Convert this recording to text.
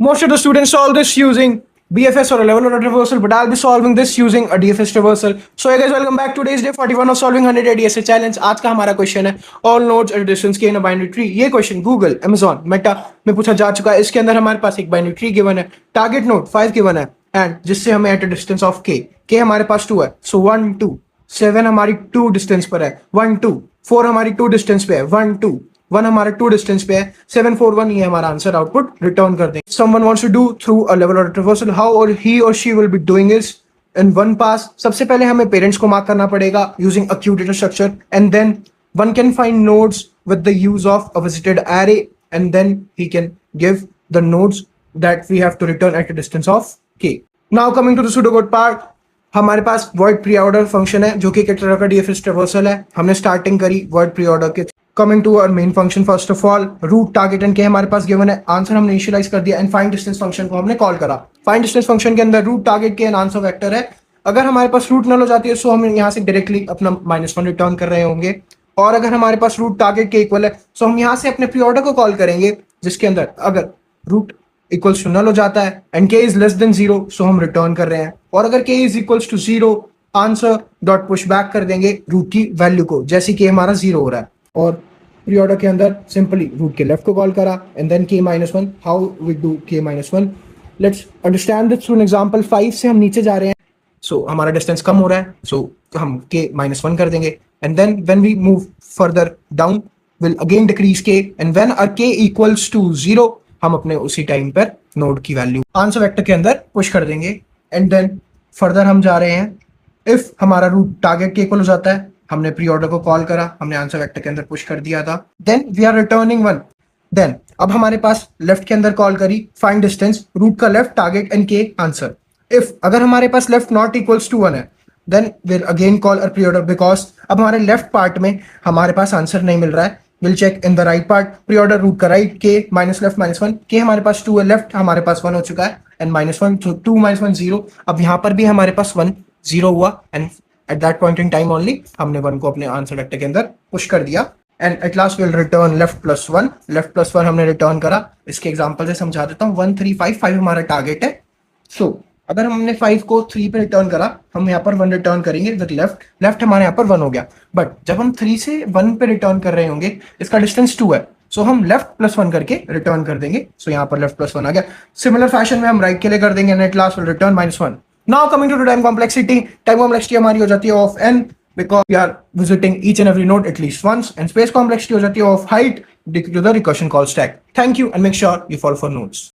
Most of the students solve this using BFS or a level order reversal, but I'll be solving this using a DFS reversal. So hey guys, welcome back to today's day 41 of solving 100 ADSA challenge. आज का हमारा question है all nodes at a distance k in a binary tree. ये question Google, Amazon, Meta में पूछा जा चुका है. इसके अंदर हमारे पास एक बाइनरी ट्री गिवन है, टारगेट नोड 5 गिवन है एंड जिससे हमें at a distance of k हमारे पास 2 है. सो 1 2 7 हमारी 2 डिस्टेंस पर है, 1 2 4 हमारी 2 डिस्टेंस पे है, 1 2 1 हमारे 2 डिस्टेंस पे है, 7 4 1 ये हमारा आंसर आउटपुट रिटर्न कर देंगे. Someone wants to do through a level order traversal, how or he or she will be doing is in one pass. सबसे पहले हमें पेरेंट्स को मार्क करना पड़ेगा using a queue data structure and then one can find nodes with the use of a visited array and then he can give the nodes that we have to return at a distance of k. Now coming to the pseudocode part, हमारे पास void pre-order function है जो कि एक तरह का DFS traversal है. हमने starting करी void pre-order के. Coming to our main function, first of all root target and k हमारे पास गिवन है, आंसर हमने इनिशियलाइज कर दिया एंड फाइंड डिस्टेंस फंक्शन को हमने कॉल करा. फाइंड डिस्टेंस फंक्शन के अंदर रूट टारगेट के एंड आंसर वेक्टर है. अगर हमारे पास रूट नल हो जाती है सो हम यहाँ से डायरेक्टली अपना -1 रिटर्न कर रहे होंगे, और अगर हमारे पास रूट टारगेट के इक्वल है सो हम यहाँ से अपने प्री ऑर्डर को कॉल करेंगे जिसके अंदर अगर रूट इक्वल्स टू नल हो जाता है एंड के इज लेस देन 0 सो हम रिटर्न कर रहे हैं, और अगर k is equals to 0 answer dot push back कर देंगे रूट की वैल्यू को जैसे कि हमारा 0 हो रहा है. और प्री ऑर्डर के अंदर सिंपली रूट के लेफ्ट को कॉल करा and then k-1. How we do k-1? Let's understand this through an example. 5 से हम नीचे जा रहे हैं सो हमारा डिस्टेंस कम हो रहा है सो हम k-1 कर देंगे and then when we move further down will again decrease k and when our k equals to 0 हम अपने उसी टाइम पर नोड की वैल्यू आंसर वेक्टर के अंदर पुश कर देंगे एंड देन फर्दर हम जा रहे हैं. इफ हमारा रूट टारगेट के इक्वल हो जाता है, हमने प्री ऑर्डर को कॉल करा, हमने आंसर वेक्टर के अंदर पुश कर दिया था, then we are returning 1. Then अब हमारे पास लेफ्ट के अंदर कॉल करी फाइंड डिस्टेंस रूट का left target and k answer. If अगर हमारे पास लेफ्ट नॉट इक्वल्स टू 1 है then will again call a pre order because अब हमारे लेफ्ट पार्ट में हमारे पास आंसर नहीं मिल रहा है. Will check in the right part. Pre order root का राइट के माइनस लेफ्ट -1, के हमारे पास 2 है, लेफ्ट हमारे पास 1 हो चुका है एंड -1 2 -1 0. अब यहाँ पर भी हमारे पास 1 0 हुआ and at that point in time only हमने 1 को अपने आंसर वेक्टर के अंदर पुश कर दिया and at last will return left +1. Left +1 हमने रिटर्न करा. इसके एग्जांपल से समझा देता हूँ. 1 3 5 5 हमारा टारगेट है. सो अगर हमने 5 को 3 पे रिटर्न करा, हम यहाँ पर 1 रिटर्न करेंगे विद लेफ्ट. लेफ्ट हमारे यहाँ पर 1 हो गया, बट जब हम 3 से 1 पे रिटर्न कर रहे होंगे इसका डिस्टेंस 2 है सो हम लेफ्ट +1 करके रिटर्न कर देंगे. सो यहाँ पर लेफ्ट +1 आ गया. सिमिलर फैशन में हम राइट के लिए कर देंगे and at last will return -1. Now coming to the time complexity. Time complexity हमारी हो जाती है of n because we are visiting each and every node at least once, and space complexity हो जाती है of height due to the recursion call stack. Thank you and make sure you follow for notes.